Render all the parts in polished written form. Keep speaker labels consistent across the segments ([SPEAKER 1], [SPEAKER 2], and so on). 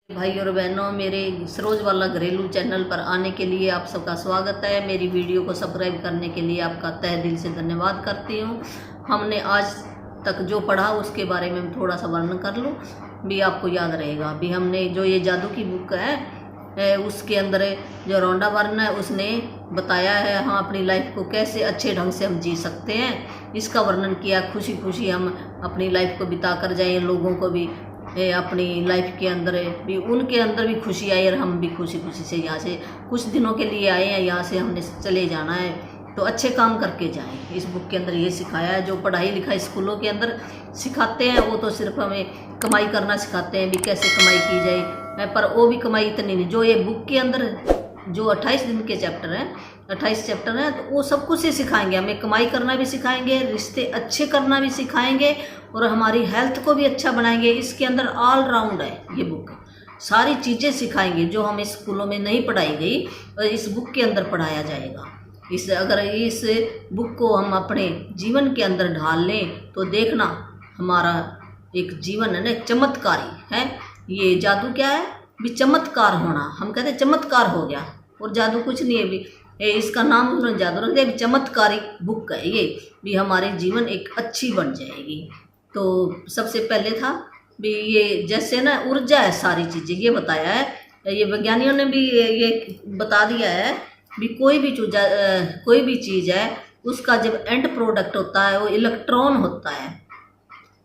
[SPEAKER 1] भाई और बहनों, मेरे सरोज वाला घरेलू चैनल पर आने के लिए आप सबका स्वागत है। मेरी वीडियो को सब्सक्राइब करने के लिए आपका तहे दिल से धन्यवाद करती हूँ। हमने आज तक जो पढ़ा उसके बारे में थोड़ा सा वर्णन कर लूँ भी, आपको याद रहेगा भी। हमने जो ये जादू की बुक है उसके अंदर जो रौंडा वर्ण है उसने बताया है हम अपनी लाइफ को कैसे अच्छे ढंग से हम जी सकते हैं, इसका वर्णन किया। खुशी खुशी हम अपनी लाइफ को बिता कर जाएँ, लोगों को भी अपनी लाइफ के अंदर भी, उनके अंदर भी खुशी आई और हम भी खुशी खुशी से यहाँ से कुछ दिनों के लिए आए हैं। यहाँ से हमने चले जाना है तो अच्छे काम करके जाएं। इस बुक के अंदर ये सिखाया है। जो पढ़ाई लिखाई स्कूलों के अंदर सिखाते हैं वो तो सिर्फ हमें कमाई करना सिखाते हैं भी, कैसे कमाई की जाए, पर वो भी कमाई इतनी नहीं। जो ये बुक के अंदर जो 28 दिन के चैप्टर हैं, 28 चैप्टर हैं, तो वो सब कुछ ही सिखाएंगे। हमें कमाई करना भी सिखाएंगे, रिश्ते अच्छे करना भी सिखाएंगे और हमारी हेल्थ को भी अच्छा बनाएंगे। इसके अंदर ऑल राउंड है ये बुक, सारी चीज़ें सिखाएंगे जो हमें स्कूलों में नहीं पढ़ाई गई और इस बुक के अंदर पढ़ाया जाएगा। अगर इस बुक को हम अपने जीवन के अंदर ढाल लें तो देखना हमारा एक जीवन है ना, चमत्कारी है। ये जादू क्या है भी, चमत्कार होना। हम कहते हैं चमत्कार हो गया, और जादू कुछ नहीं है भी। इसका नाम उन्होंने जादू रख दिया, चमत्कारी बुक है ये भी। हमारे जीवन एक अच्छी बन जाएगी। तो सबसे पहले था भी ये जैसे ना ऊर्जा है, सारी चीज़ें ये बताया है। ये वैज्ञानिकों ने भी ये बता दिया है भी, कोई भी चीज़ है उसका जब एंड प्रोडक्ट होता है वो इलेक्ट्रॉन होता है।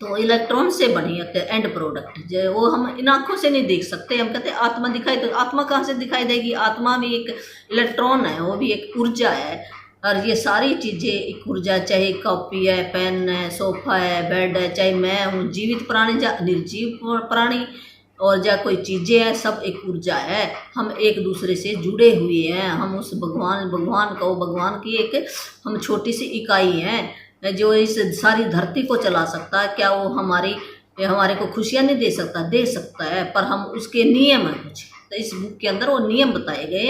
[SPEAKER 1] तो इलेक्ट्रॉन से बनी होते हैं एंड प्रोडक्ट, जो वो हम इन आँखों से नहीं देख सकते। हम कहते हैं आत्मा दिखाई, तो आत्मा कहाँ से दिखाई देगी? आत्मा भी एक इलेक्ट्रॉन है, वो भी एक ऊर्जा है। और ये सारी चीज़ें एक ऊर्जा, चाहे कॉपी है, पेन है, सोफा है, बेड है, चाहे मैं हूँ जीवित प्राणी या निर्जीव प्राणी, और या कोई चीज़ें हैं, सब एक ऊर्जा है। हम एक दूसरे से जुड़े हुए हैं। हम उस भगवान की एक हम छोटी सी इकाई हैं जो इस सारी धरती को चला सकता है। क्या वो हमारे को खुशियाँ नहीं दे सकता? दे सकता है, पर हम उसके नियम हैं कुछ। तो इस बुक के अंदर वो नियम बताए गए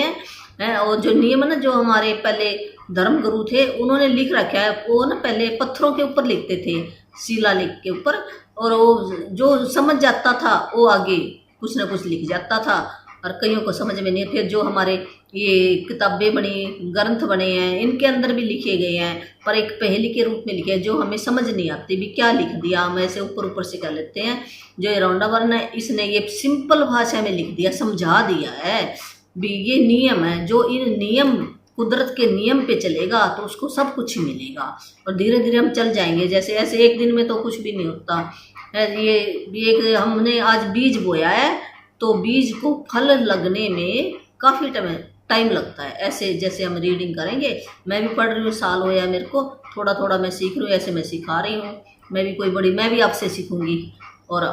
[SPEAKER 1] हैं। और जो नियम है ना, जो हमारे पहले धर्मगुरु थे उन्होंने लिख रखा है। वो ना पहले पत्थरों के ऊपर लिखते थे, शिलालेख के ऊपर, और वो जो समझ जाता था वो आगे कुछ ना कुछ लिख जाता था, और कईयों को समझ में नहीं। फिर जो हमारे ये किताबें बनी, ग्रंथ बने हैं, इनके अंदर भी लिखे गए हैं, पर एक पहेली के रूप में लिखे हैं जो हमें समझ नहीं आती भी क्या लिख दिया। हम ऐसे ऊपर ऊपर से कर लेते हैं। जो ये रौंडा वर्ण है इसने ये सिंपल भाषा में लिख दिया, समझा दिया है भी। ये नियम है, जो इन नियम कुदरत के नियम पे चलेगा तो उसको सब कुछ ही मिलेगा, और धीरे धीरे हम चल जाएंगे। जैसे ऐसे एक दिन में तो कुछ भी नहीं होता। ये एक हमने आज बीज बोया है तो बीज को फल लगने में काफ़ी टाइम लगता है। ऐसे जैसे हम रीडिंग करेंगे, मैं भी पढ़ रही हूँ, साल हो या मेरे को, थोड़ा थोड़ा मैं सीख रही हूँ, ऐसे मैं सिखा रही हूँ। मैं भी आपसे सीखूँगी, और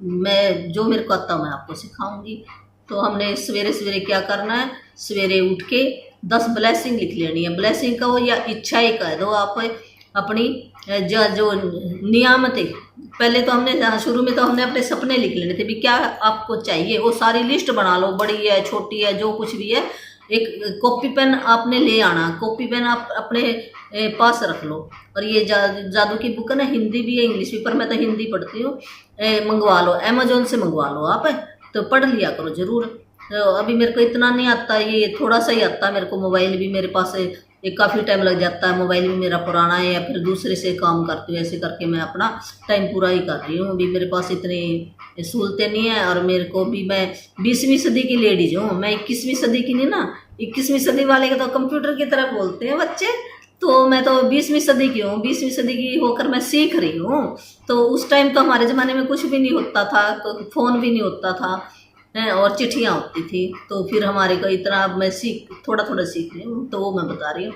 [SPEAKER 1] मैं जो मेरे को आता मैं आपको सिखाऊंगी। तो हमने सवेरे सवेरे क्या करना है, सवेरे उठ के 10 ब्लेसिंग लिख लेनी है। ब्लेसिंग का हो या इच्छाएं कह दो आप अपनी, जो नियामतें। पहले तो हमने शुरू में तो हमने अपने सपने लिख लेने थे भी, क्या आपको चाहिए वो सारी लिस्ट बना लो, बड़ी है छोटी है जो कुछ भी है। एक कॉपी पेन आपने ले आना, कॉपी पेन आप अपने पास रख लो। और ये जादू की बुक है ना, हिंदी भी है इंग्लिश भी, पर मैं तो हिंदी पढ़ती हूँ। मंगवा लो, अमेजोन से मंगवा लो आप, तो पढ़ लिया करो ज़रूर। तो अभी मेरे को इतना नहीं आता, ये थोड़ा सा ही आता है मेरे को। मोबाइल भी मेरे पास ये काफ़ी टाइम लग जाता है, मोबाइल भी मेरा पुराना है, या फिर दूसरे से काम करती हूँ। ऐसे करके मैं अपना टाइम पूरा ही कर रही हूँ। अभी मेरे पास इतनी सहूलतें नहीं है, और मेरे को भी, मैं 20वीं सदी की लेडीज हूँ, मैं 21वीं सदी की नहीं ना। 21वीं सदी वाले के तो कंप्यूटर की तरह बोलते हैं बच्चे, तो मैं तो 20वीं सदी की हूँ। 20वीं सदी की होकर मैं सीख रही हूँ। तो उस टाइम तो हमारे ज़माने में कुछ भी नहीं होता था, तो फ़ोन भी नहीं होता था, और चिट्ठियाँ होती थी। तो फिर हमारे को इतना मैं थोड़ा थोड़ा सीख रही हूँ, तो वो मैं बता रही हूँ।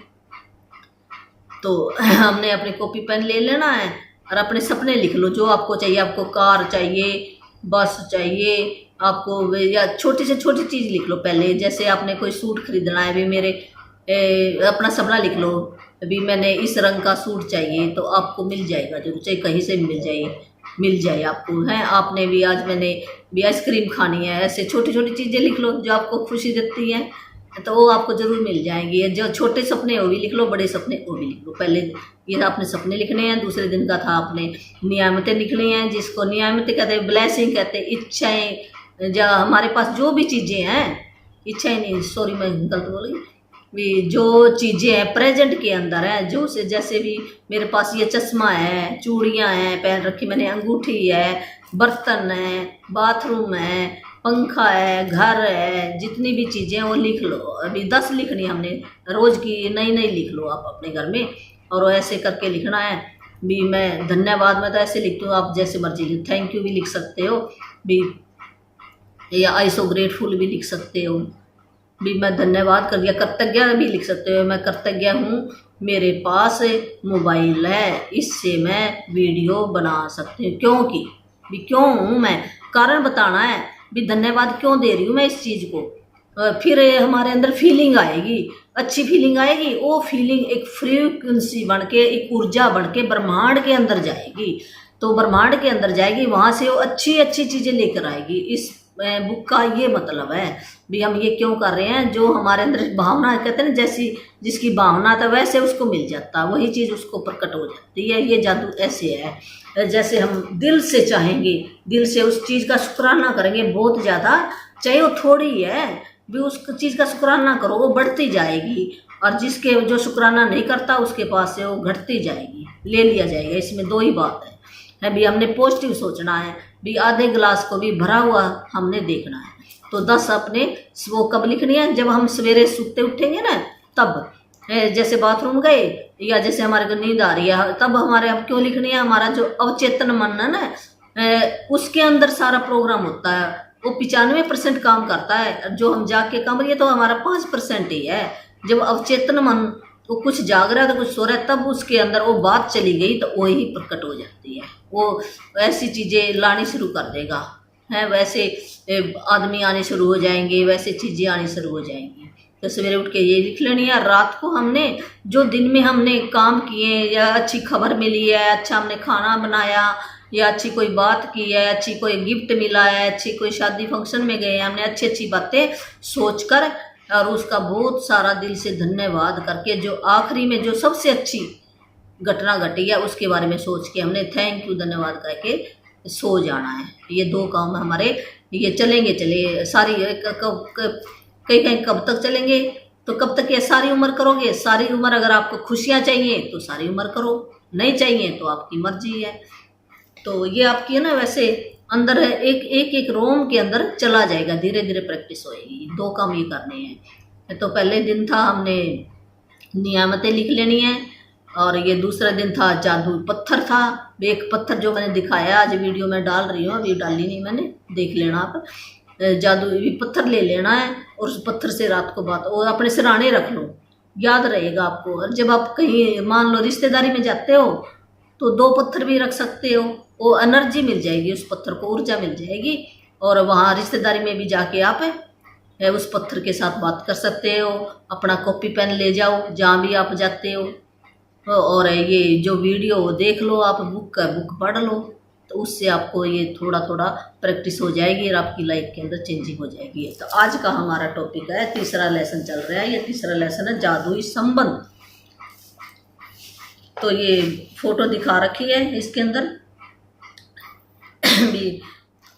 [SPEAKER 1] तो हमने अपनी कॉपी पेन ले लेना है और अपने सपने लिख लो, जो आपको चाहिए। आपको कार चाहिए, बस चाहिए आपको, या छोटी से छोटी चीज़ लिख लो पहले। जैसे आपने कोई सूट खरीदना है भी, अपना सपना लिख लो अभी, मैंने इस रंग का सूट चाहिए, तो आपको मिल जाएगा जरूर, चाहे कहीं से मिल जाए आपको, है। आपने भी आज मैंने भी आइसक्रीम खानी है, ऐसे छोटी छोटी चीज़ें लिख लो जो आपको खुशी देती हैं, तो वो आपको ज़रूर मिल जाएंगी। जो छोटे सपने वो भी लिख लो, बड़े सपने वो भी लिख लो। पहले ये आपने सपने लिखने हैं, दूसरे दिन का था आपने नियामतें लिखनी हैं, जिसको नियामतें कहते हैं, ब्लेसिंग कहते हैं, इच्छाएं हमारे पास जो भी चीज़ें हैं, इच्छा ही नहीं, सॉरी मैं गलत बोल गई, भी जो चीज़ें हैं प्रेजेंट के अंदर हैं, जो से जैसे भी मेरे पास ये चश्मा है, चूड़ियाँ हैं पहन रखी मैंने, अंगूठी है, बर्तन है, बाथरूम है, पंखा है, घर है, जितनी भी चीज़ें हैं वो लिख लो। अभी 10 लिखनी है हमने, रोज़ की नई नई लिख लो आप अपने घर में, और वो ऐसे करके लिखना है। भी मैं धन्यवाद में तो ऐसे लिखती हूँ, आप जैसे मर्जी लिख, थैंक यू भी लिख सकते हो भी, या आई सो ग्रेटफुल भी लिख सकते हो भी, मैं धन्यवाद कर दिया, कृतज्ञ भी लिख सकते हो, मैं कृतज्ञ हूँ मेरे पास मोबाइल है, इससे मैं वीडियो बना सकती हूँ। क्योंकि भी क्यों हूँ मैं, कारण बताना है भी, धन्यवाद क्यों दे रही हूँ मैं इस चीज़ को। फिर हमारे अंदर फीलिंग आएगी, अच्छी फीलिंग आएगी, वो फीलिंग एक फ्रीक्वेंसी बन के, एक ऊर्जा बन के ब्रह्मांड के अंदर जाएगी। तो ब्रह्मांड के अंदर जाएगी, वहाँ से वो अच्छी अच्छी चीज़ें लेकर आएगी। इस बुक का ये मतलब है भी, हम ये क्यों कर रहे हैं, जो हमारे अंदर भावना, कहते हैं ना, जैसी जिसकी भावना था वैसे उसको मिल जाता, वही चीज़ उसको प्रकट हो जाती है। ये जादू ऐसे है, जैसे हम दिल से चाहेंगे, दिल से उस चीज़ का शुक्राना करेंगे बहुत ज़्यादा, चाहे वो थोड़ी है भी, उस चीज़ का शुक्राना करो, वो बढ़ती जाएगी। और जिसके जो शुक्राना नहीं करता उसके पास से वो घटती जाएगी, ले लिया जाएगा। इसमें दो ही बात है भी, हमने पॉजिटिव सोचना है भी, आधे गिलास को भी भरा हुआ हमने देखना है। तो 10 अपने वो कब लिखनी है, जब हम सवेरे सुते उठेंगे ना, तब जैसे बाथरूम गए या जैसे हमारे को नींद आ रही है, तब हमारे अब क्यों लिखनी है, हमारा जो अवचेतन मन है ना, उसके अंदर सारा प्रोग्राम होता है, वो 95% काम करता है। जो हम जाग के काम करिए तो हमारा 5% ही है। जब अवचेतन मन तो कुछ जाग रहा है तो कुछ सो रहा है, तब उसके अंदर वो बात चली गई तो वही प्रकट हो जाती है, वो ऐसी चीज़ें लानी शुरू कर देगा है, वैसे आदमी आने शुरू हो जाएंगे, वैसे चीज़ें आनी शुरू हो जाएंगी। तो सवेरे उठ के ये लिख लेनी है। रात को हमने जो दिन में हमने काम किए, या अच्छी खबर मिली है, अच्छा हमने खाना बनाया, या अच्छी कोई बात की है, अच्छी कोई गिफ्ट मिला है, अच्छी कोई शादी फंक्शन में गए, हमने अच्छी अच्छी बातें सोचकर और उसका बहुत सारा दिल से धन्यवाद करके, जो आखिरी में जो सबसे अच्छी घटना घटी है उसके बारे में सोच के हमने थैंक यू धन्यवाद करके सो जाना है। ये 2 काम हमारे ये चले सारी कहीं कहीं कब तक चलेंगे, तो कब तक ये सारी उम्र करोगे। सारी उम्र अगर आपको खुशियाँ चाहिए तो सारी उम्र करो, नहीं चाहिए तो आपकी मर्जी है। तो ये आपकी है ना, वैसे अंदर है, एक रोम के अंदर चला जाएगा, धीरे धीरे प्रैक्टिस होएगी। 2 काम ये करने हैं। तो पहले दिन था हमने नियामतें लिख लेनी है, और ये दूसरा दिन था जादू पत्थर था। एक पत्थर जो मैंने दिखाया आज वीडियो में डाल रही हूँ, अभी डाली नहीं मैंने, देख लेना आप। जादू पत्थर ले लेना है और उस पत्थर से रात को बात, और अपने सिराने रख लो, याद रहेगा आपको। और जब आप कहीं मान लो रिश्तेदारी में जाते हो तो 2 पत्थर भी रख सकते हो, वो एनर्जी मिल जाएगी, उस पत्थर को ऊर्जा मिल जाएगी, और वहाँ रिश्तेदारी में भी जाके आप उस पत्थर के साथ बात कर सकते हो। अपना कॉपी पेन ले जाओ जहाँ भी आप जाते हो, और ये जो वीडियो देख लो आप, बुक पढ़ लो, तो उससे आपको ये थोड़ा थोड़ा प्रैक्टिस हो जाएगी और आपकी लाइफ के अंदर चेंजिंग हो जाएगी। तो आज का हमारा टॉपिक है, तीसरा लेसन चल रहा है, ये तीसरा लेसन है जादुई संबंध। तो ये फोटो दिखा रखी है इसके अंदर भी,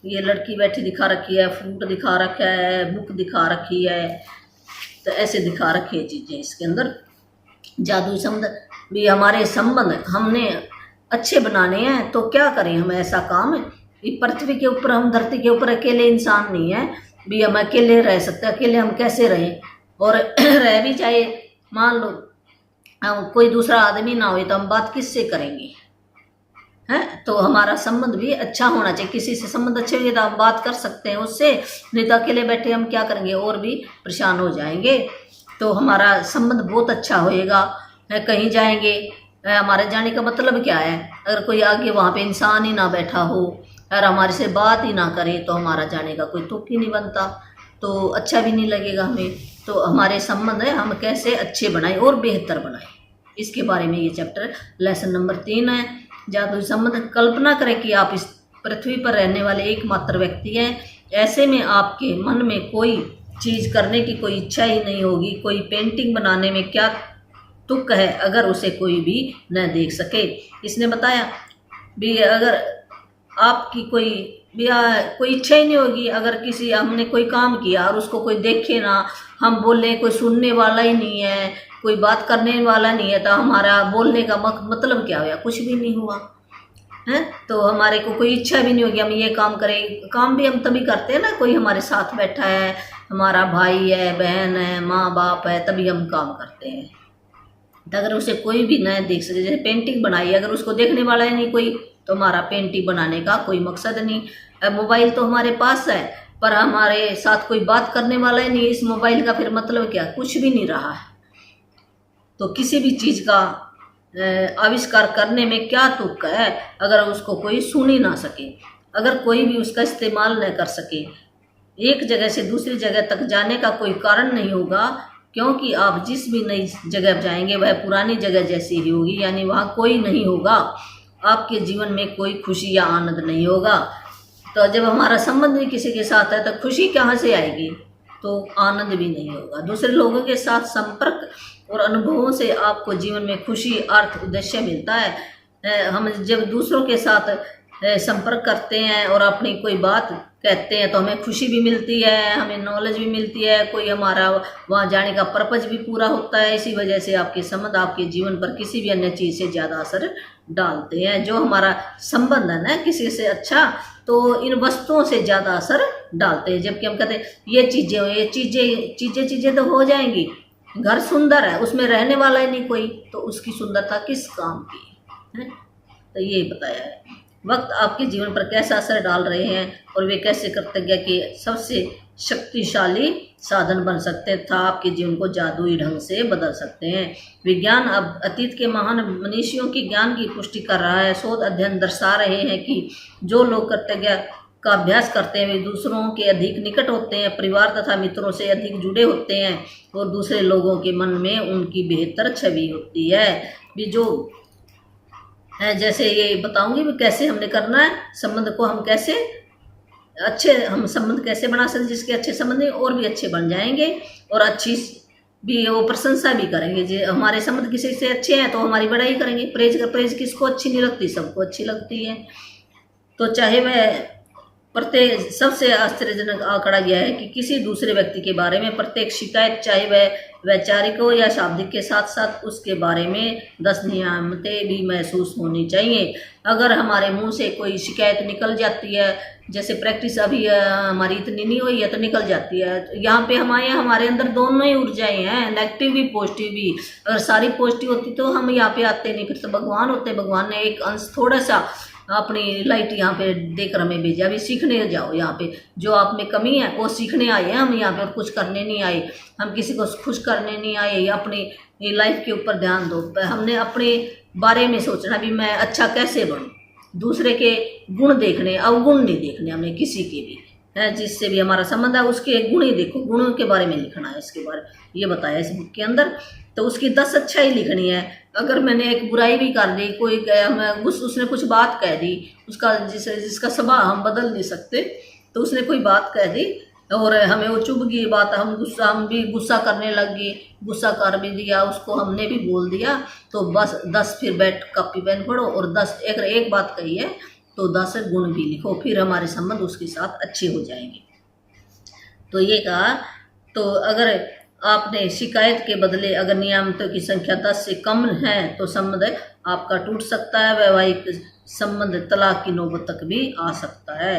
[SPEAKER 1] ये लड़की बैठी दिखा रखी है, फ्रूट दिखा रखा है, बुक दिखा रखी है, तो ऐसे दिखा रखी है चीज़ें इसके अंदर। जादुई संबंध भी, हमारे संबंध हमने अच्छे बनाने हैं तो क्या करें हम ऐसा काम। ये पृथ्वी के ऊपर, हम धरती के ऊपर अकेले इंसान नहीं है भी, हम अकेले रह सकते, अकेले हम कैसे रहें। और रह भी चाहे मान लो कोई दूसरा आदमी ना हो तो हम बात किससे करेंगे, हैं। तो हमारा संबंध भी अच्छा होना चाहिए, किसी से संबंध अच्छे होंगे तो हम बात कर सकते हैं उससे, नहीं तो अकेले बैठे हम क्या करेंगे, और भी परेशान हो जाएंगे। तो हमारा संबंध बहुत अच्छा होएगा। कहीं जाएंगे, हमारे जाने का मतलब क्या है, अगर कोई आगे वहाँ पे इंसान ही ना बैठा हो और हमारे से बात ही ना करे तो हमारा जाने का कोई तुक ही नहीं बनता, तो अच्छा भी नहीं लगेगा हमें। तो हमारे संबंध है, हम कैसे अच्छे बनाएं और बेहतर बनाएं, इसके बारे में ये चैप्टर लेसन नंबर 3 है, जादुई संबंध। कल्पना करें कि आप इस पृथ्वी पर रहने वाले एकमात्र व्यक्ति हैं, ऐसे में आपके मन में कोई चीज़ करने की कोई इच्छा ही नहीं होगी। कोई पेंटिंग बनाने में क्या तुक है अगर उसे कोई भी न देख सके। इसने बताया भी, अगर आपकी कोई या कोई इच्छा ही नहीं होगी। अगर किसी हमने कोई काम किया और उसको कोई देखे ना, हम बोले कोई सुनने वाला ही नहीं है, कोई बात करने वाला नहीं है, तो हमारा बोलने का मतलब क्या हुआ? कुछ भी नहीं हुआ है। तो हमारे को कोई इच्छा भी नहीं होगी हम ये काम करें। काम भी हम तभी करते हैं ना, कोई हमारे साथ बैठा है, हमारा भाई है, बहन है, माँ बाप है, तभी हम काम करते हैं। तो अगर उसे कोई भी न देख सके, जैसे पेंटिंग बनाई, अगर उसको देखने वाला है नहीं कोई, तो हमारा पेंटिंग बनाने का कोई मकसद नहीं। अब मोबाइल तो हमारे पास है, पर हमारे साथ कोई बात करने वाला ही नहीं, इस मोबाइल का फिर मतलब क्या? कुछ भी नहीं रहा है। तो किसी भी चीज़ का आविष्कार करने में क्या तुक है अगर उसको कोई सुन ही ना सके, अगर कोई भी उसका इस्तेमाल न कर सके। एक जगह से दूसरी जगह तक जाने का कोई कारण नहीं होगा, क्योंकि आप जिस भी नई जगह जाएंगे वह पुरानी जगह जैसी ही होगी, यानी वहाँ कोई नहीं होगा, आपके जीवन में कोई खुशी या आनंद नहीं होगा। तो जब हमारा संबंध भी किसी के साथ है तो खुशी कहाँ से आएगी? तो आनंद भी नहीं होगा। दूसरे लोगों के साथ संपर्क और अनुभवों से आपको जीवन में खुशी, अर्थ, उद्देश्य मिलता है। हम जब दूसरों के साथ संपर्क करते हैं और अपनी कोई बात कहते हैं तो हमें खुशी भी मिलती है, हमें नॉलेज भी मिलती है, कोई हमारा वहाँ जाने का पर्पज भी पूरा होता है। इसी वजह से आपके संबंध आपके जीवन पर किसी भी अन्य चीज़ से ज़्यादा असर डालते हैं। जो हमारा संबंध है ना किसी से अच्छा, तो इन वस्तुओं से ज़्यादा असर डालते हैं। जबकि हम कहते हैं ये चीज़ें तो हो जाएंगी, घर सुंदर है, उसमें रहने वाला ही नहीं कोई, तो उसकी सुंदरता किस काम की है? तो ये बताया है। वक्त आपके जीवन पर कैसा असर डाल रहे हैं और वे कैसे कृतज्ञता के सबसे शक्तिशाली साधन बन सकते हैं तथा आपके जीवन को जादुई ढंग से बदल सकते हैं। विज्ञान अब अतीत के महान मनीषियों के ज्ञान की पुष्टि कर रहा है। शोध अध्ययन दर्शा रहे हैं कि जो लोग कृतज्ञता का अभ्यास करते हैं वे दूसरों के अधिक निकट होते हैं, परिवार तथा मित्रों से अधिक जुड़े होते हैं और दूसरे लोगों के मन में उनकी बेहतर छवि होती है। भी जो जैसे ये बताऊंगी भी कैसे हमने करना है संबंध को, हम कैसे हम संबंध कैसे बना सकते, जिसके अच्छे संबंध और भी अच्छे बन जाएंगे और अच्छी भी वो प्रशंसा भी करेंगे। जो हमारे संबंध किसी से अच्छे हैं तो हमारी बड़ाई करेंगे। प्रेज किसको अच्छी नहीं लगती? सबको अच्छी लगती है। तो चाहे वह प्रत्येक, सबसे आश्चर्यजनक आंकड़ा यह है कि किसी दूसरे व्यक्ति के बारे में प्रत्येक शिकायत, चाहे वह वैचारिक हो या शाब्दिक, के साथ साथ उसके बारे में 10 नियामतें भी महसूस होनी चाहिए। अगर हमारे मुंह से कोई शिकायत निकल जाती है, जैसे प्रैक्टिस अभी हमारी इतनी नहीं हुई है तो निकल जाती है, यहाँ पे हमारे अंदर दोनों ही ऊर्जाएं हैं, नेगेटिव भी पॉजिटिव भी। अगर सारी पॉजिटिव होती तो हम यहाँ पे आते नहीं, फिर तो भगवान होते। भगवान ने एक अंश थोड़ा सा अपनी लाइट यहाँ पे देकर हमें भेजा, अभी सीखने जाओ। यहाँ पे जो आप में कमी है वो सीखने आए हैं हम यहाँ पे, और कुछ करने नहीं आए। हम किसी को खुश करने नहीं आए। अपनी लाइफ के ऊपर ध्यान दो। हमने अपने बारे में सोचना भी मैं अच्छा कैसे बनूं, दूसरे के गुण देखने, अवगुण नहीं देखने हमें किसी के भी है। जिससे भी हमारा संबंध है उसके गुण ही देखो, गुणों के बारे में लिखना है। इसके बारे ये बताया इस बुक के अंदर। तो उसकी 10 अच्छाई लिखनी है। अगर मैंने एक बुराई भी कर दी, कोई उसने कुछ बात कह दी, उसका जिसका स्वभाव हम बदल नहीं सकते, तो उसने कोई बात कह दी और हमें वो चुभ गई बात, हम भी गुस्सा करने लग गए, गुस्सा कर भी दिया, उसको हमने भी बोल दिया, तो बस 10 फिर बैठ कॉपी पेन पढ़ो और 10 एक बात कही है तो 10 गुण भी लिखो, फिर हमारे संबंध उसके साथ अच्छे हो जाएंगे। तो ये कहा। तो अगर आपने शिकायत के बदले अगर नियामतों की संख्या 10 से कम है तो संबंध आपका टूट सकता है। वैवाहिक संबंध तलाक की नौबत तक भी आ सकता है।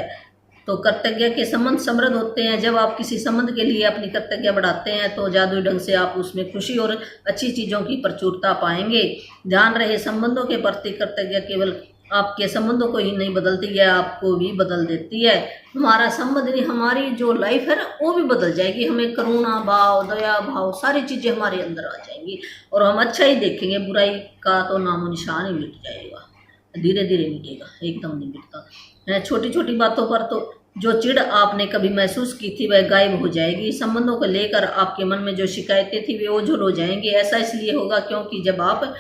[SPEAKER 1] तो कृतज्ञता के संबंध समृद्ध होते हैं। जब आप किसी संबंध के लिए अपनी कृतज्ञता बढ़ाते हैं तो जादुई ढंग से आप उसमें खुशी और अच्छी चीज़ों की प्रचुरता पाएंगे। ध्यान रहे, संबंधों के प्रति कृतज्ञता केवल आपके संबंधों को ही नहीं बदलती है, आपको भी बदल देती है। हमारा संबंध नहीं, हमारी जो लाइफ है ना वो भी बदल जाएगी। हमें करुणा भाव, दया भाव, सारी चीज़ें हमारे अंदर आ जाएंगी और हम अच्छा ही देखेंगे। बुराई का तो नामो निशान ही मिट जाएगा, धीरे धीरे मिटेगा, एकदम नहीं मिटता। छोटी छोटी बातों पर तो जो चिढ़ आपने कभी महसूस की थी वह गायब हो जाएगी। संबंधों को लेकर आपके मन में जो शिकायतें थी वे ओझल हो जाएंगी। ऐसा इसलिए होगा क्योंकि जब आप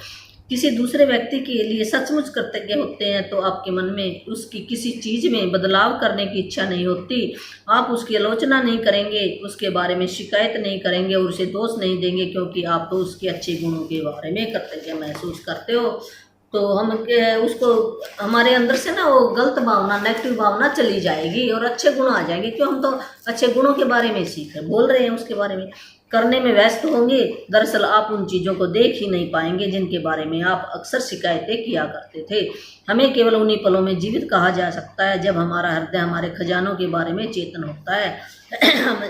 [SPEAKER 1] किसी दूसरे व्यक्ति के लिए सचमुच कृतज्ञ होते हैं तो आपके मन में उसकी किसी चीज़ में बदलाव करने की इच्छा नहीं होती। आप उसकी आलोचना नहीं करेंगे, उसके बारे में शिकायत नहीं करेंगे और उसे दोष नहीं देंगे, क्योंकि आप तो उसके अच्छे गुणों के बारे में कृतज्ञ महसूस करते हो। तो हम उसको हमारे अंदर से ना वो गलत भावना, नेगेटिव भावना चली जाएगी और अच्छे गुण आ जाएंगे। क्यों, हम तो अच्छे गुणों के बारे में सीख रहे, बोल रहे हैं, उसके बारे में करने में व्यस्त होंगे। दरअसल आप उन चीज़ों को देख ही नहीं पाएंगे जिनके बारे में आप अक्सर शिकायतें किया करते थे। हमें केवल उन्हीं पलों में जीवित कहा जा सकता है जब हमारा हृदय हमारे खजानों के बारे में चेतन होता है। हम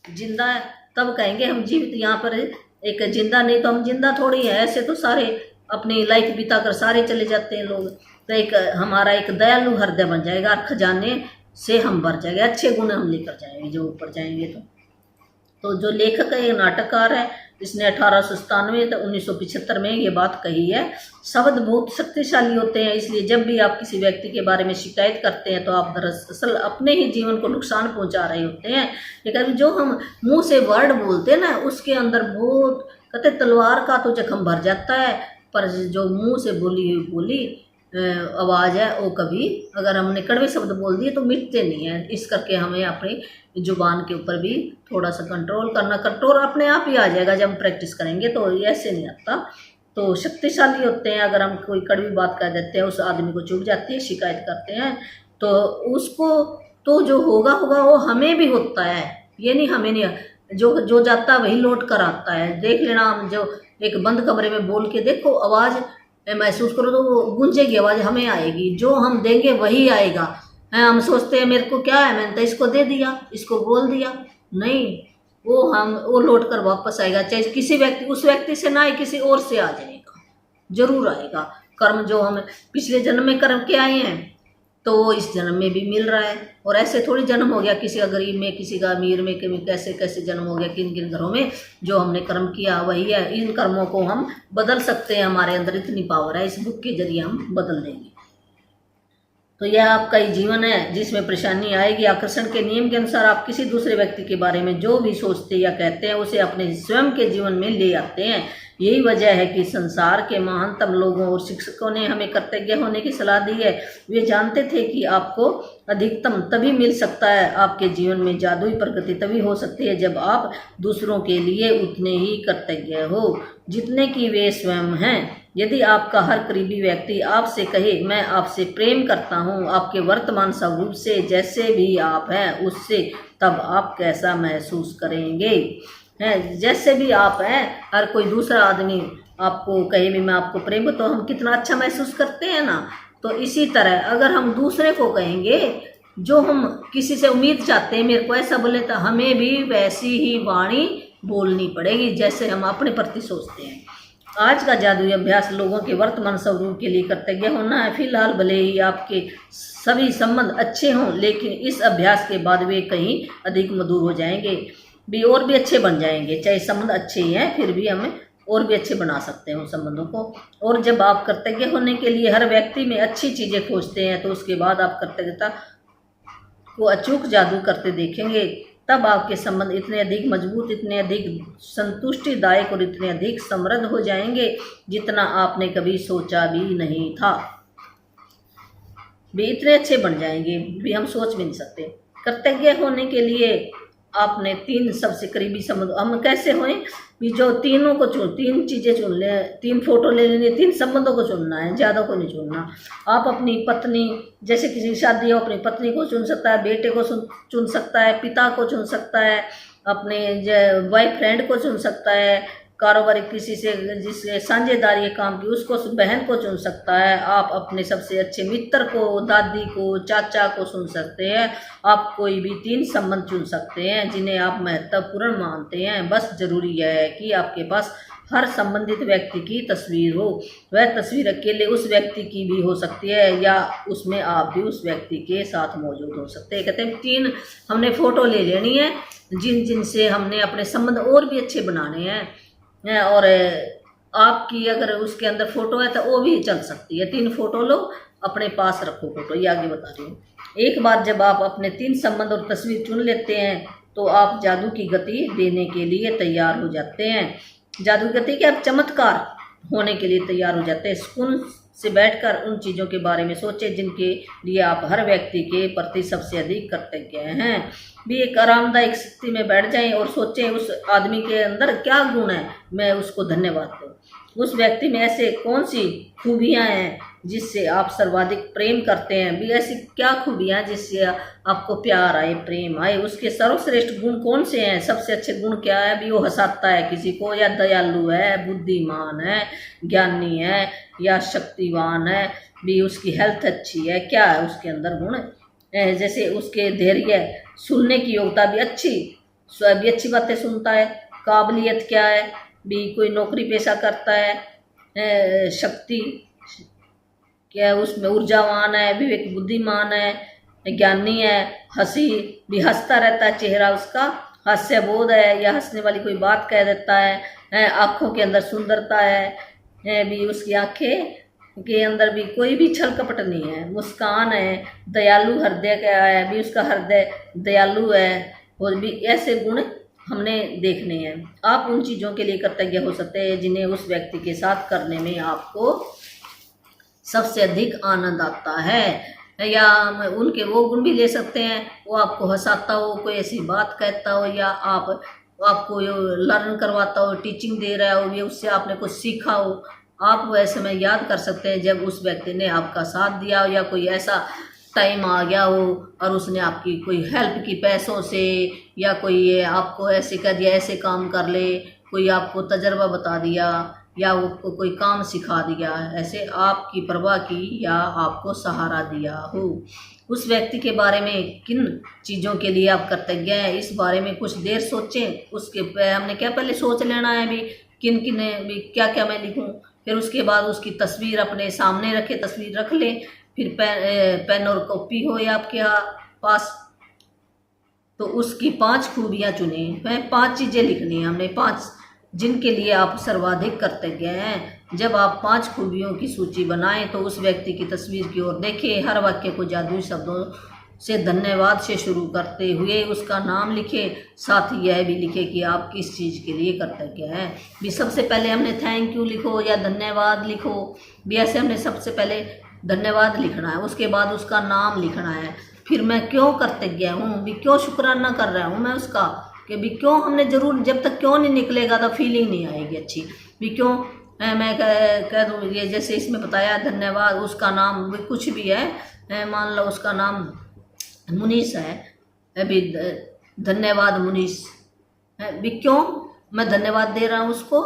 [SPEAKER 1] जिंदा तब कहेंगे हम जीवित, यहाँ पर एक जिंदा, नहीं तो हम जिंदा थोड़ी है। ऐसे तो सारे अपनी लाइफ बिता कर सारे चले जाते हैं लोग। तो एक हमारा एक दयालु हृदय बन जाएगा और खजाने से हम भर जाएंगे, अच्छे गुण हम लेकर जाएंगे जो ऊपर जाएंगे। तो जो लेखक है, ये नाटककार है, इसने 1897 तो 1975 में ये बात कही है। शब्द बहुत शक्तिशाली होते हैं, इसलिए जब भी आप किसी व्यक्ति के बारे में शिकायत करते हैं तो आप दरअसल अपने ही जीवन को नुकसान पहुंचा रहे होते हैं। लेकिन जो हम मुंह से वर्ड बोलते हैं ना, उसके अंदर बहुत, कहते तलवार का तो जख्म भर जाता है, पर जो मुंह से बोली आवाज़ है वो कभी, अगर हमने कड़वे शब्द बोल दिए तो मिटते नहीं हैं। इस करके हमें अपनी जुबान के ऊपर भी थोड़ा सा कंट्रोल करना, कंट्रोल अपने आप ही आ जाएगा जब हम प्रैक्टिस करेंगे, तो ऐसे नहीं आता। तो शक्तिशाली होते हैं, अगर हम कोई कड़वी बात कह देते हैं, उस आदमी को चुभ जाती है, शिकायत करते हैं तो उसको, तो जो होगा वो हमें भी होता है, ये नहीं हमें नहीं, जो जाता है वही लौट कर आता है। देख लेना, हम जो एक बंद कमरे में बोल के देखो, आवाज़ महसूस करो तो वो गूंजेगी, आवाज़ हमें आएगी, जो हम देंगे वही आएगा। हम सोचते हैं मेरे को क्या है, मैंने तो इसको दे दिया, इसको बोल दिया, नहीं, वो लौट कर वापस आएगा। चाहे किसी व्यक्ति, उस व्यक्ति से ना आए, किसी और से आ जाएगा, जरूर आएगा। कर्म जो हम पिछले जन्म में कर्म के आए हैं तो वो इस जन्म में भी मिल रहा है। और ऐसे थोड़ी जन्म हो गया किसी का गरीब में, किसी का अमीर में, कैसे कैसे जन्म हो गया, किन किन घरों में जो हमने कर्म किया वही है। इन कर्मों को हम बदल सकते हैं, हमारे अंदर इतनी पावर है, इस बुक के जरिए हम बदल देंगे। तो यह आपका ही जीवन है जिसमें परेशानी आएगी। आकर्षण के नियम के अनुसार आप किसी दूसरे व्यक्ति के बारे में जो भी सोचते या कहते हैं उसे अपने स्वयं के जीवन में ले आते हैं। यही वजह है कि संसार के महानतम लोगों और शिक्षकों ने हमें कृतज्ञ होने की सलाह दी है। वे जानते थे कि आपको अधिकतम तभी मिल सकता है, आपके जीवन में जादुई प्रगति तभी हो सकती है जब आप दूसरों के लिए उतने ही कृतज्ञ हो जितने कि वे स्वयं हैं। यदि आपका हर करीबी व्यक्ति आपसे कहे मैं आपसे प्रेम करता हूँ, आपके वर्तमान स्वरूप से जैसे भी आप हैं उससे, तब आप कैसा महसूस करेंगे? जैसे भी आप हैं, हर कोई दूसरा आदमी आपको कहे भी मैं आपको प्रेम, तो हम कितना अच्छा महसूस करते हैं ना। तो इसी तरह अगर हम दूसरे को कहेंगे, जो हम किसी से उम्मीद चाहते हैं मेरे को ऐसा बोले, तो हमें भी वैसी ही वाणी बोलनी पड़ेगी जैसे हम अपने प्रति सोचते हैं। आज का जादुई अभ्यास लोगों के वर्तमान स्वरूप के लिए कृतज्ञ होना है। फिलहाल भले ही आपके सभी संबंध अच्छे हों, लेकिन इस अभ्यास के बाद वे कहीं अधिक मधुर हो जाएंगे, भी और भी अच्छे बन जाएंगे। चाहे संबंध अच्छे ही हैं, फिर भी हमें और भी अच्छे बना सकते हैं उन संबंधों को। और जब आप कृतज्ञ होने के लिए हर व्यक्ति में अच्छी चीज़ें खोजते हैं, तो उसके बाद आप कृतज्ञता को अचूक जादू करते देखेंगे। तब आपके संबंध इतने अधिक मजबूत, इतने अधिक संतुष्टिदायक और इतने अधिक समृद्ध हो जाएंगे जितना आपने कभी सोचा भी नहीं था। भी इतने अच्छे बन जाएंगे भी हम सोच भी नहीं सकते। कृतज्ञ होने के लिए आपने 3 सबसे करीबी संबंध, हम कैसे हों भी, जो तीनों को तीन चीज़ें चुन ले, 3 फोटो ले लेनी, 3 संबंधों को चुनना है, ज़्यादा को नहीं चुनना। आप अपनी पत्नी, जैसे किसी की शादी हो, अपनी पत्नी को चुन सकता है, बेटे को चुन सकता है, पिता को चुन सकता है, अपने बॉयफ्रेंड को चुन सकता है, कारोबारी किसी से जिससे साझेदारी काम की उसको, बहन को चुन सकता है। आप अपने सबसे अच्छे मित्र को, दादी को, चाचा को चुन सकते हैं। आप कोई भी 3 संबंध चुन सकते हैं जिन्हें आप महत्वपूर्ण मानते हैं। बस जरूरी है कि आपके पास हर संबंधित व्यक्ति की तस्वीर हो। वह तस्वीर अकेले उस व्यक्ति की भी हो सकती है या उसमें आप भी उस व्यक्ति के साथ मौजूद हो सकते हैं। कहते हैं 3 हमने फोटो ले लेनी है जिनसे हमने अपने संबंध और भी अच्छे बनाने हैं। और आपकी अगर उसके अंदर फोटो है तो वो भी चल सकती है। 3 फोटो लो, अपने पास रखो फोटो, ये आगे बता रही हूँ। एक बार जब आप अपने 3 संबंध और तस्वीर चुन लेते हैं तो आप जादू की गति देने के लिए तैयार हो जाते हैं। जादू की गति क्या, चमत्कार होने के लिए तैयार हो जाते हैं। सुकून से बैठकर उन चीज़ों के बारे में सोचें जिनके लिए आप हर व्यक्ति के प्रति सबसे अधिक कृतज्ञ हैं। भी एक आरामदायक स्थिति में बैठ जाएं और सोचें उस आदमी के अंदर क्या गुण है, मैं उसको धन्यवाद दूँ। उस व्यक्ति में ऐसे कौन सी खूबियां हैं जिससे आप सर्वाधिक प्रेम करते हैं। भी ऐसी क्या खूबियां जिससे आपको प्यार आए, प्रेम आए। उसके सर्वश्रेष्ठ गुण कौन से हैं, सबसे अच्छे गुण क्या है। भी वो हंसाता है किसी को, या दयालु है, बुद्धिमान है, ज्ञानी है, या शक्तिवान है। भी उसकी हेल्थ अच्छी है, क्या है उसके अंदर गुण। जैसे उसके धैर्य, सुनने की योग्यता भी अच्छी, भी अच्छी बातें सुनता है। काबिलियत क्या है, भी कोई नौकरी पेशा करता है। शक्ति क्या है, उसमें ऊर्जावान है, विवेक, बुद्धिमान है, ज्ञानी है। हंसी, भी हंसता रहता है, चेहरा उसका हास्य बोध है, या हंसने वाली कोई बात कह देता है। आंखों के अंदर सुंदरता है, भी उसकी आंखें के अंदर भी कोई भी छल कपट नहीं है। मुस्कान है, दयालु हृदय का है, भी उसका हृदय दयालु है। और भी ऐसे गुण हमने देखने हैं। आप उन चीज़ों के लिए कृतज्ञ हो सकते हैं जिन्हें उस व्यक्ति के साथ करने में आपको सबसे अधिक आनंद आता है। या उनके वो गुण भी ले सकते हैं, वो आपको हंसाता हो, कोई ऐसी बात कहता हो, या आपको लर्न करवाता हो, टीचिंग दे रहा हो, या उससे आपने कुछ सीखा हो। आप वह समय याद कर सकते हैं जब उस व्यक्ति ने आपका साथ दिया हो, या कोई ऐसा टाइम आ गया हो और उसने आपकी कोई हेल्प की पैसों से, या कोई आपको ऐसे कह दिया ऐसे काम कर ले, कोई आपको तजर्बा बता दिया, या वो कोई काम सिखा दिया, ऐसे आपकी परवाह की या आपको सहारा दिया हो। उस व्यक्ति के बारे में किन चीज़ों के लिए आप कृतज्ञ हैं, इस बारे में कुछ देर सोचें। उसके हमने क्या पहले सोच लेना है भी किन किन भी क्या क्या मैं लिखूं। फिर उसके बाद उसकी तस्वीर अपने सामने रखे, तस्वीर रख लें। फिर पेन और कॉपी हो या आपके पास, तो उसकी 5 खूबियाँ चुने। 5 चीज़ें लिखनी है हमने, 5 जिनके लिए आप सर्वाधिक कृतज्ञ हैं। जब आप 5 खूबियों की सूची बनाएं तो उस व्यक्ति की तस्वीर की ओर देखें। हर वाक्य को जादुई शब्दों से धन्यवाद से शुरू करते हुए उसका नाम लिखें। साथ ही यह भी लिखें कि आप किस चीज़ के लिए कृतज्ञ हैं। भी सबसे पहले हमने थैंक यू लिखो या धन्यवाद लिखो। भी ऐसे हमने सबसे पहले धन्यवाद लिखना है, उसके बाद उसका नाम लिखना है। फिर मैं क्यों कृतज्ञ हूँ, भी क्यों शुक्राना कर रहा हूँ मैं उसका, कि भी क्यों हमने जरूर, जब तक क्यों नहीं निकलेगा तो फीलिंग नहीं आएगी अच्छी। भी क्यों मैं कह दूँ, ये जैसे इसमें बताया धन्यवाद, उसका नाम भी कुछ भी है, मान लो उसका नाम मुनीस है, अभी धन्यवाद मुनीस है। भी क्यों मैं धन्यवाद दे रहा हूँ उसको,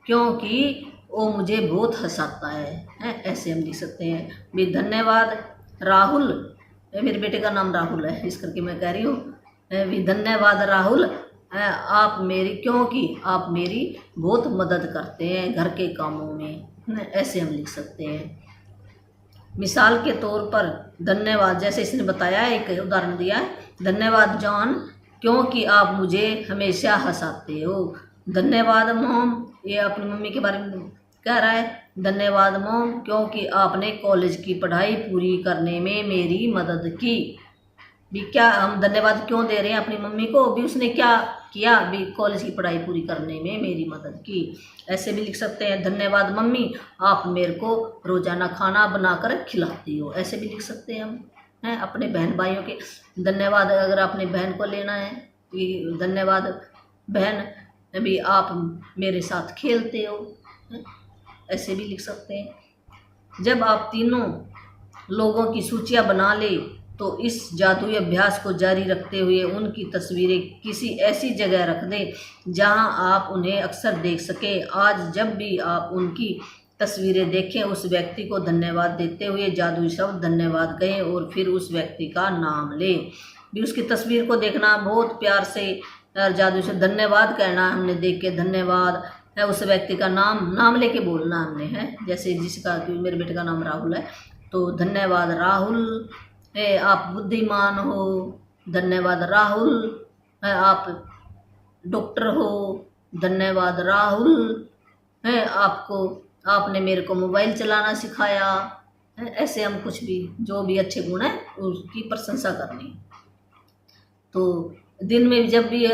[SPEAKER 1] क्योंकि वो मुझे बहुत हंसाता है। ऐसे हम लिख सकते हैं। भी धन्यवाद राहुल, मेरे बेटे का नाम राहुल है इस करके मैं कह रही हूँ। भी धन्यवाद राहुल, आप मेरी, क्योंकि आप मेरी बहुत मदद करते हैं घर के कामों में। ऐसे हम लिख सकते हैं। मिसाल के तौर पर धन्यवाद, जैसे इसने बताया, एक उदाहरण दिया है, धन्यवाद जॉन क्योंकि आप मुझे हमेशा हंसाते हो। धन्यवाद मॉम, ये अपनी मम्मी के बारे में कह रहा है। धन्यवाद मॉम क्योंकि आपने कॉलेज की पढ़ाई पूरी करने में मेरी मदद की। भी क्या हम धन्यवाद क्यों दे रहे हैं अपनी मम्मी को, भी उसने क्या किया, भी कॉलेज की पढ़ाई पूरी करने में मेरी मदद की। ऐसे भी लिख सकते हैं धन्यवाद मम्मी, आप मेरे को रोजाना खाना बनाकर खिलाती हो। ऐसे भी लिख सकते हैं हम, हैं अपने बहन भाइयों के धन्यवाद। अगर अपनी बहन को लेना है कि धन्यवाद बहन, भी आप मेरे साथ खेलते हो। ऐसे भी लिख सकते हैं। जब आप तीनों लोगों की सूचियां बना ले तो इस जादुई अभ्यास को जारी रखते हुए उनकी तस्वीरें किसी ऐसी जगह रख दें जहां आप उन्हें अक्सर देख सकें। आज जब भी आप उनकी तस्वीरें देखें, उस व्यक्ति को धन्यवाद देते हुए जादुई शब्द धन्यवाद कहें और फिर उस व्यक्ति का नाम लें। भी उसकी तस्वीर को देखना, बहुत प्यार से जादुई शब्द धन्यवाद कहना, हमने देख के धन्यवाद है, उस व्यक्ति का नाम लेके बोलना हमने है। जैसे जिसका, मेरे बेटे का नाम राहुल है, तो धन्यवाद राहुल, आप बुद्धिमान हो। धन्यवाद राहुल, आप डॉक्टर हो। धन्यवाद राहुल, आपने मेरे को मोबाइल चलाना सिखाया। ऐसे हम कुछ भी, जो भी अच्छे गुण है उसकी प्रशंसा करनी। तो दिन में जब भी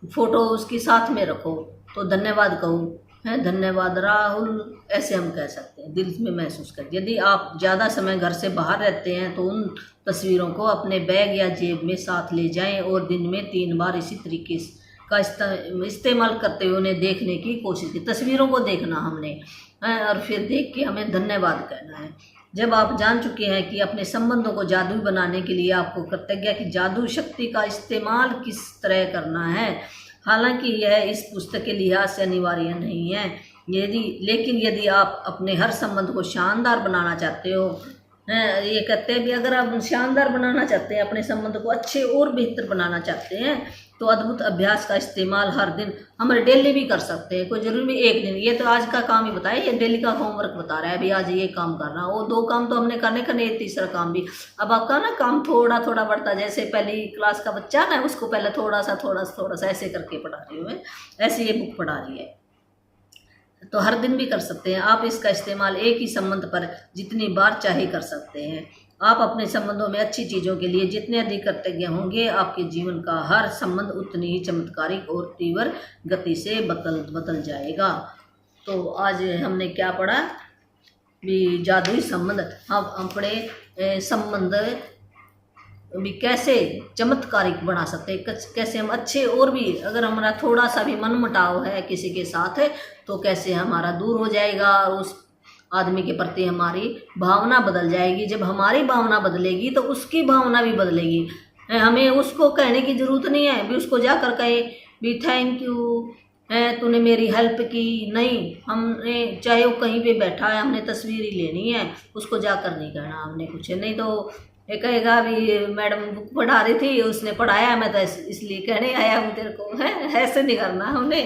[SPEAKER 1] फोटो उसके साथ में रखो तो धन्यवाद कहो, है धन्यवाद राहुल। ऐसे हम कह सकते हैं, दिल में महसूस कर। यदि आप ज़्यादा समय घर से बाहर रहते हैं तो उन तस्वीरों को अपने बैग या जेब में साथ ले जाएं और दिन में 3 बार इसी तरीके का इस्तेमाल करते हुए उन्हें देखने की कोशिश की, तस्वीरों को देखना हमने और फिर देख के हमें धन्यवाद कहना है। जब आप जान चुके हैं कि अपने संबंधों को जादुई बनाने के लिए आपको कृतज्ञता की जादू शक्ति का इस्तेमाल किस तरह करना है, हालांकि यह इस पुस्तक के लिहाज से अनिवार्य नहीं है, लेकिन यदि आप अपने हर संबंध को शानदार बनाना चाहते हो, ये कहते हैं भी अगर आप शानदार बनाना चाहते हैं, अपने संबंध को अच्छे और बेहतर बनाना चाहते हैं, तो अद्भुत अभ्यास का इस्तेमाल हर दिन हम डेली भी कर सकते हैं। कोई जरूरी नहीं एक दिन, ये तो आज का काम ही बताया, ये डेली का होमवर्क बता रहा है, अभी आज ये काम करना, वो 2 काम तो हमने करने तीसरा काम भी। अब आपका ना काम थोड़ा थोड़ा बढ़ता, जैसे पहली क्लास का बच्चा ना, उसको पहले थोड़ा सा ऐसे करके पढ़ा रही हूँ मैं, ऐसे ये बुक पढ़ा रही है, तो हर दिन भी कर सकते हैं आप। इसका इस्तेमाल एक ही संबंध पर जितनी बार चाहे कर सकते हैं। आप अपने संबंधों में अच्छी चीज़ों के लिए जितने अधिक कृतज्ञ होंगे, आपके जीवन का हर संबंध उतनी ही चमत्कारिक और तीव्र गति से बदल जाएगा। तो आज हमने क्या पढ़ा भी, जादुई संबंध। हम अपने संबंध भी कैसे चमत्कारिक बना सकते हैं, कैसे हम अच्छे, और भी अगर हमारा थोड़ा सा भी मनमुटाव है किसी के साथ है, तो कैसे हमारा दूर हो जाएगा और उस आदमी के प्रति हमारी भावना बदल जाएगी। जब हमारी भावना बदलेगी तो उसकी भावना भी बदलेगी। हमें उसको कहने की ज़रूरत नहीं है भी उसको जाकर कहे भी थैंक यू, तूने मेरी हेल्प की, नहीं, हमने चाहे वो कहीं पे बैठा है, हमने तस्वीर ही लेनी है, उसको जाकर नहीं कहना हमने कुछ, नहीं तो ये कहेगा भी मैडम बुक पढ़ा रही थी, उसने पढ़ाया, मैं तो इसलिए कहने आया हूँ तेरे को, है ऐसे नहीं करना। हमने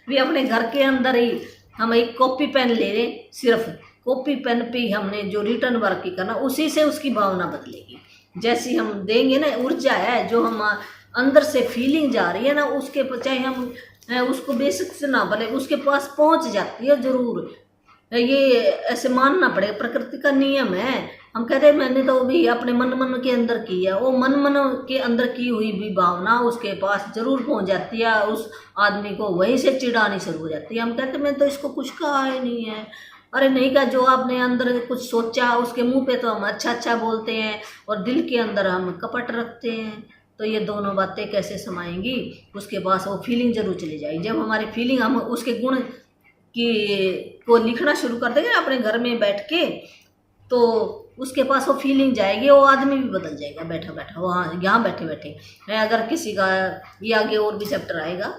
[SPEAKER 1] भी अपने घर के अंदर ही हम एक कॉपी पेन ले लें, सिर्फ कॉपी पेन पे ही हमने जो रिटर्न वर्क की करना, उसी से उसकी भावना बदलेगी। जैसी हम देंगे ना, ऊर्जा है जो हम अंदर से फीलिंग जा रही है ना, उसके चाहे हम उसको बेसिक से ना भले उसके पास पहुंच जाती है ज़रूर, ये ऐसे मानना पड़ेगा, प्रकृति का नियम है। हम कहते हैं मैंने तो भी अपने मन के अंदर की है, वो मन के अंदर की हुई भी भावना उसके पास जरूर पहुंच जाती है, उस आदमी को वहीं से चिढ़ानी शुरू हो जाती है। हम कहते हैं मैं तो इसको कुछ कहा ही नहीं है, अरे नहीं कहा, जो आपने अंदर कुछ सोचा उसके मुंह पे तो हम अच्छा बोलते हैं और दिल के अंदर हम कपट रखते हैं, तो ये दोनों बातें कैसे समाएंगी। उसके पास वो फीलिंग जरूर चली जाएगी। जब हमारी फीलिंग, हम उसके गुण को लिखना शुरू कर देंगे अपने घर में बैठ के, तो उसके पास वो फीलिंग जाएगी, वो आदमी भी बदल जाएगा बैठा वहाँ यहाँ बैठे। अगर किसी का ये आगे और भी चैप्टर आएगा।